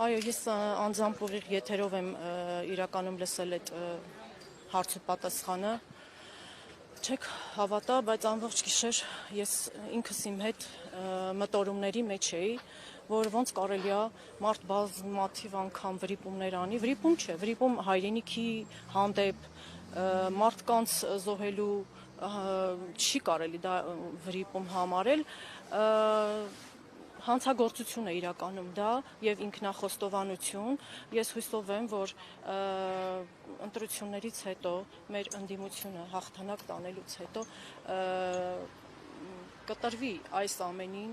Այո, ես անձամբ ուղիղ եթերով եմ իրականում լսել այդ հարցու պատասխանը։ Չեք հավատա, բայց ամբողջ գիշեր ես ինքս իմ հետ մտորումների մեջ էի, որ ոնց կարելի է մարդ բազմաթիվ անգամ վրիպումներ անի, վրիպում չէ, վրիպում հայրենիքի հանդեպ, մարդկանց զոհելու չի կարելի դա վրիպում համարել, հանցագործություն է իրականում դա եւ ինքնախոստովանություն։ Ես հույսով եմ, որ ընտրություններից հետո մեր ընդդիմությունը հաղթանակ տանելուց հետո կտրվի այս ամենին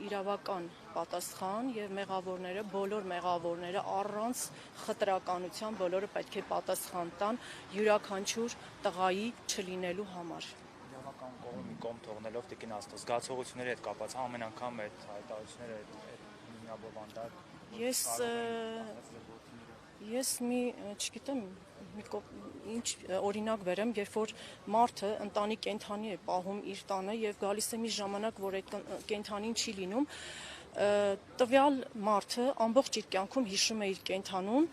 իրավական պատասխան եւ մեղավորները, բոլոր մեղավորները առանց խտրականության բոլորը պետք է պատասխան տան յուրաքանչյուր տղայի չլինելու համար։ Կողմի կողմ թողնելով Տիկին Աստղ զգացողությունների հետ կապված ամեն անգամ այդ հայտարարությունները Ես մի չգիտեմ ինչ օրինակ բերեմ, երբ որ մարդը ընտանի կենդանի է պահում իր տանը եւ գալիս է մի ժամանակ, որ այդ կենդանին չի լինում, տվյալ մարդը ամբողջ իր կյանքում հիշում է իր կենդանուն,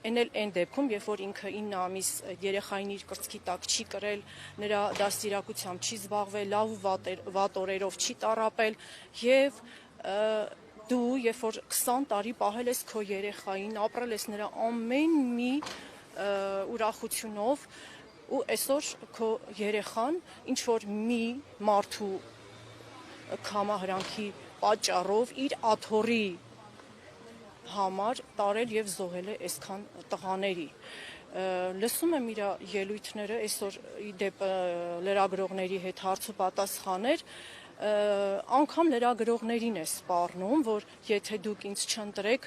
այն դեպքում, երբ որ ինքը 9 ամիս երեխային իր կրծքի տակ չի կրել, նրա դաստիարակությամբ չի զբաղվել, լավ ու վատ օրերով չի տառապել եւ դու, երբ որ 20 տարի պահել ես քո երեխային, ապրել ես նրա ամեն մի ուրախությունով ու այսօր քո երեխան ինչ որ մի մարդու կամահրանքի պատճառով իր աթոռի համար տարել եւ զոհել է այսքան տղաների։ Լսում եմ իր ելույթները այսօր դեպ լրագրողների հետ հարց ու պատասխաներ, անգամ լրագրողներին է սպառնում, որ եթե դուք ինձ չընտրեք,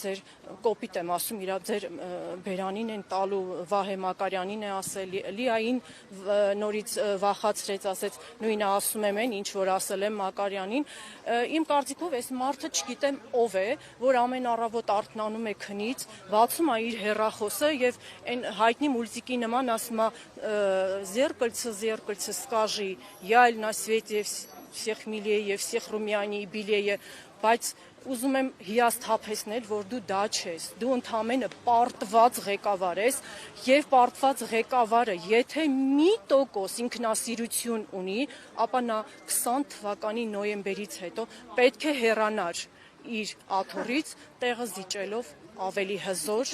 ձեր կոպիտ եմ ասում, ձեր բերանին են տալու, Վահե Մակարյանին է ասել, Լիային նորից վախացրեց, ասեց նույնը ասում եմ այն, ինչ որ ասել եմ Մակարյանին։ Իմ կարծիքով այս մարդը չգիտեմ ով է, որ ամեն առավոտ արթնանում է քնից, բացում է իր հեռախոսը եւ այն հայտնի մուլտիկի նման ասում է зеркальце, скажи, я на свете всех милее եւ всех румянее белее, բայց ուզում եմ հիասթափեցնել, որ դու դա չես, դու ընդամենը պարտված ղեկավար ես եւ պարտված ղեկավարը, եթե մի տոկոս ինքնասիրություն ունի, ապա նա 20 թվականի նոյեմբերից հետո պետք է հեռանար իր աթոռից, տեղը զիջելով ավելի հզոր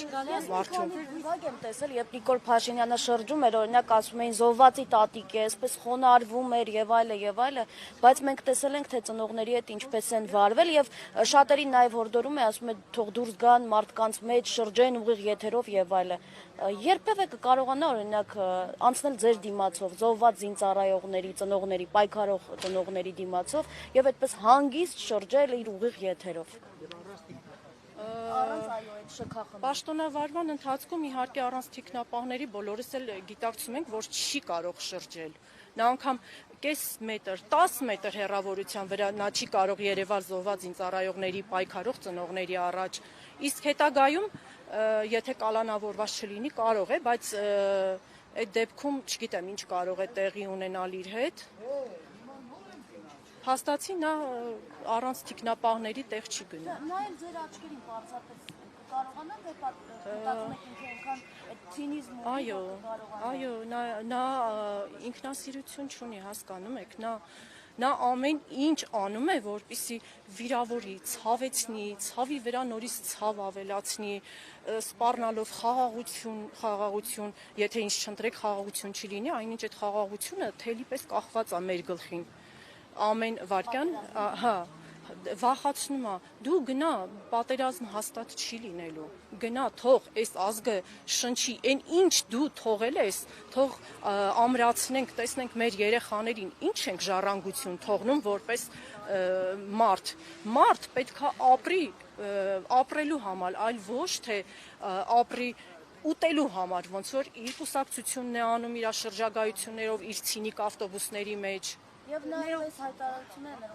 մարդու։ Վիճակ եմ տեսել, երբ Նիկոլ Փաշինյանը շրջում էր, օրինակ ասում էին զոհվածի տատիկ է, այսպես խոնարհվում էր եւ այլը, բայց մենք տեսել ենք, թե ծնողների հետ ինչպես են վարվել եւ շատերին նաեւ հորդորում է, ասում է թող դուրս գան մարդկանց մեջ, շրջեն ուղիղ եթերով եւ այլը։ Երբևէ կկարողանա օրինակ անցնել ձեր դիմացով, զոհված զինծառայողների, ծնողների, պայքարող ծնողների դիմացով եւ այդպես հանգիստ շրջել իր ուղիղ եթերով։ Պաշտոնավարման ընթացքում իհարկե առանց թիկնապահների բոլորս էլ գիտակցում ենք, որ չի կարող շրջել։ Նա անգամ կես մետր, 10 մետր հեռավորության վրա նա չի կարող երևալ զոհված զինծառայողների, պայքարող ծնողների առաջ։ Իսկ հետագայում, եթե կալանավորված չլինի, կարող է, բայց այդ դեպքում չգիտեմ ինչ կարող է տեղի ունենալ իր հետ։ Հաստատի նա առանց թիկնապահների տեղ չի գնա։ Նայել ձեր աչքերին պարզապես կարողանա մտածում եք ինքան այդ ցինիզմը Այո, նա ինքնասիրություն չունի, հասկանում եք, նա ամեն ինչ անում է, որպեսզի վիրավորի, ցավեցնի, ցավի վրա նորից ցավ ավելացնի, սպառնալով խաղաղություն, եթե ինձ չընտրեք խաղաղություն չի լինի, այնինչ այդ խաղաղությունը թելի պես կախված է մեր գլխին։ Ամեն վարքյան, վախացնում է, դու գնա, պատերազմ հաստատ չի լինելու, գնա, թող այս ազգը շնչի, այն ինչ դու թողել ես, թող ամրացնենք, տեսնենք մեր երեխաներին, ինչ ենք ժառանգություն թողնում որպես մարդ պետք է ապրի, ապրելու համար, այլ ոչ թե ապրի ուտելու համար, ոնց որ իր կուսակցությունն է անում իր շրջագայություններով, իր ցինիկ ավտոբուսների մեջ։ Եվ նաև այս հայտարարությունները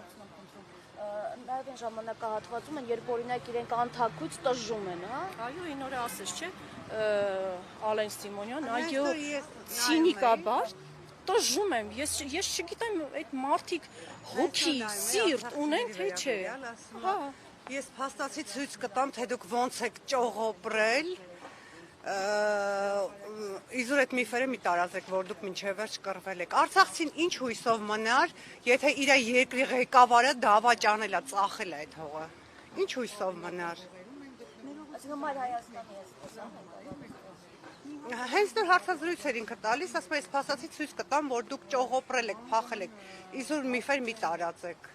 նաև այն ժամանակահատվածում են, երբ օրինակ իրենք անթակույց տժժում են, հա։ Այո, այն օրը ասես, չէ, Ալեն Սիմոնյան, այո, ցինիկաբար տժժում եմ, ես չգիտեմ այդ մարդիկ հոգի, սիրտ ունեն թե չէ։ Հա, Ես փաստացի ցույց կտամ, թե դուք ոնց եք ճողոպրել։ Իզուր այդ միֆերը մի տարածեք, որ դուք մինչև վերջ կռվել եք։ Արցախցին ինչ հույսով մնար, եթե իր երկրի ղեկավարը դավաճանել է, ծախել է այդ հողը։ Ինչ հույսով մնար։ Այսինքն Մայր Հայաստանի Հենց նոր հարցազրույց էր ինքը տալիս, ասում ես փաստացի ցույց կտամ, որ դուք ճողոպրել եք, փախել եք։ Իզուր միֆեր մի տարածեք։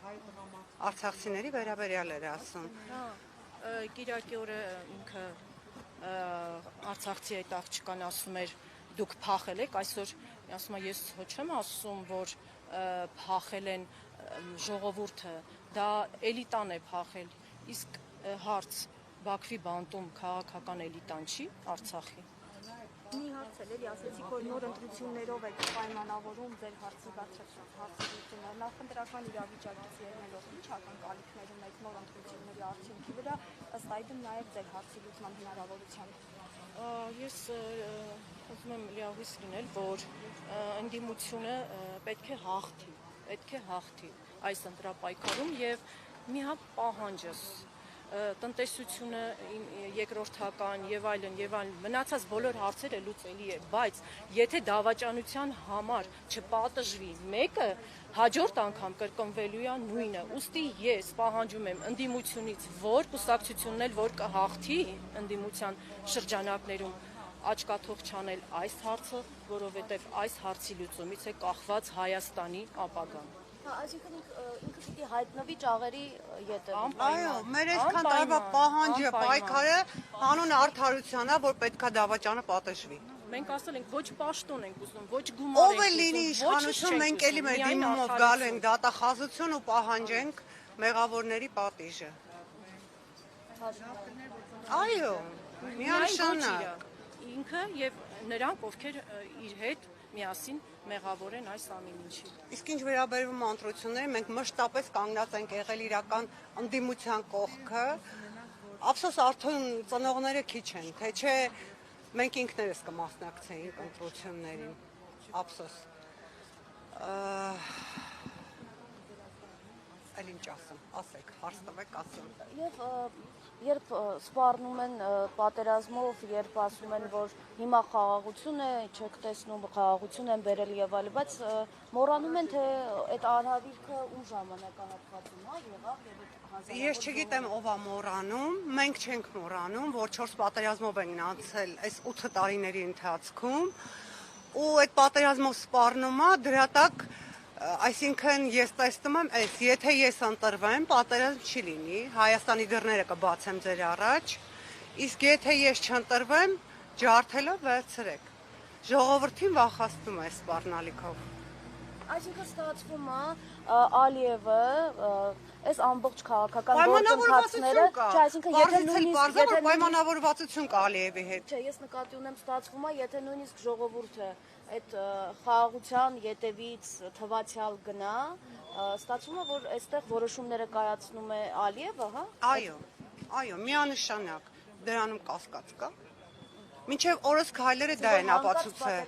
Արցախցիների վերաբերյալ էր ասում։ Կիրակի օրը ինքը արցախցի այդ աղջկան ասում էր դուք փախել եք, այսօր ասում եմ ես ոչ չեմ ասում, որ փախել են ժողովուրդը, դա էլիտան է փախել, իսկ հարց Բաքվի բանտում քաղաքական էլիտան չի Արցախի։ Մի հարց էլ էլի ասեցիք, որ նոր ընտրություններով եք պայմանավորում ձեր հարցի հարցազրույցները, նախընտրական իրավիճակից ելնելով ինչ ակնկալիքներ ունեք նոր ընտրությունների արդյունքի վրա, ըստ այդմ նաև ձեր հարցի լուծման հնարավորությամբ։ Ես ուզում եմ լիահույս լինել, որ ընդդիմությունը պետք է հաղթի այս ընտրապայքարում եւ մի հատ պահանջս տնտեսությունը երկրորդական եւ այլն մնացած բոլոր հարցերը լուծելի է, բայց եթե դավաճանության համար չպատժվի մեկը, հաջորդ անգամ կրկնվելու է նույնը։ Ուստի ես պահանջում եմ ընդդիմությունից, որ կուսակցությունն էլ որ կհաղթի ընդդիմության շրջանակներում աչքաթող չանել այս հարցը, որովհետեւ այս հարցի լուծումից է կախված Հայաստանի ապագան։ Այսինքն ինքը պիտի հայտնվի ճաղերի ետևում։ Այո, մեր այսքան տարվա պահանջը, պայքարը հանուն արդարության է, որ պետքա դավաճանը պատժվի։ Մենք ասել ենք ոչ պաշտոն ենք ուզում, ոչ գումար ենք ուզում։ Ով է լինի իշխանություն, մենք էլի մեր դիմումով գալու ենք դատախազություն ու պահանջենք մեղավորների պատիժը։ Այո, միանշանակ։ Ինքը եւ նրանք, ովքեր իր հետ միասին մեղավոր են այս ամեն ինչի։ Իսկ ինչ վերաբերվում է ընտրություններին, մենք մշտապես կանգնած ենք եղել իրական ընդդիմության կողքը։ Ափսոս արդեն ծնողները քիչ են, թե չէ մենք ինքներս կմասնակցեինք ընտրություններին։ Ափսոս։ Այլ ինչ ասեմ, ասեք, հարց տվեք, ասեմ։ Եվ երբ սպառնում են պատերազմով, երբ ասում են, որ հիմա խաղաղություն է, չեք տեսնում, խաղաղություն են բերել եւ այլն, բայց մոռանում են, թե այդ արհավիրքը ում ժամանակահատվածում է եղավ եւ այդ Ես չգիտեմ ով է մոռանում, մենք չենք մոռանում, որ 4 պատերազմով ենք անցել այս 8 տարիների ընթացքում, ու այդ պատերազմով սպառնում է դրա տակ Այսինքն ես տեսնում եմ, եթե ես ընտրվեմ, պատերազմ չի լինի, Հայաստանի դռները կբացեմ ձեր առաջ, իսկ եթե ես չընտրվեմ, ջարդելով վերցրեք։ Ժողովրդին վախեցնում է սպառնալիքով։ Այսինքն ստացվում է Ալիևը այս ամբողջ քաղաքական գործընթացները, այսինքն եթե պայմանավորվածություն կա Ալիևի հետ։ Չէ, ես նկատի ունեմ ստացվում է, եթե նույնիսկ ժողովուրդը այդ խաղաղության ետևից թվացial գնա, ստացվում է, որ այստեղ որոշումները կայացնում է Ալիևը, հա? Այո, միանշանակ դրանում կասկած կա։ Մինչև օրս քայլերը դա են ապացուցել։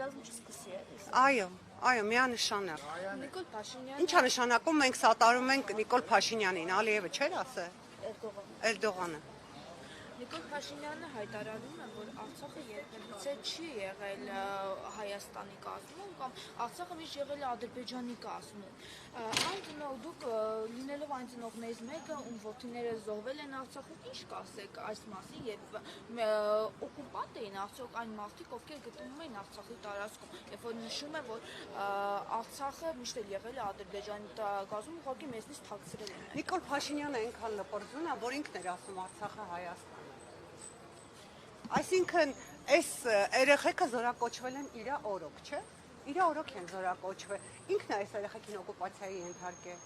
Այո, միանշանակ։ Նիկոլ Փաշինյանը Ինչ է նշանակում մենք սատարում ենք Նիկոլ Փաշինյանին, Ալիևը չէր ասել։ Էրդողանը։ Նիկոլ Փաշինյանը հայտարարում է, որ Արցախը երբևիցե չի եղել Հայաստանի կազմում կամ Արցախը միշտ եղել է Ադրբեջանի կազմում։ Այն ծնող դուք լինելով այն ծնողներից մեկը, ում որդիները զոհվել են Արցախում, ինչ կասեք այս մասին եւ օկուպանտ էին արդյոք այն մարդիկ, ովքեր գտնվում են Արցախի տարածքում, երբ որ նշում է, որ Արցախը միշտ եղել է Ադրբեջանի կազմում, ուղղակի մեզնից թաքցրել են։ Նիկոլ Փաշինյանը այնքան լպրծուն է, որ ինքն էր ասում Արցախը Հայաստան։ Այսինքն այս երեխեքը զորակոչվել են իր օրոք, չէ՞։ Իր օրոք են զորակոչվել։ Ինքն է այս երեխեքին օկուպացիայի ենթարկել։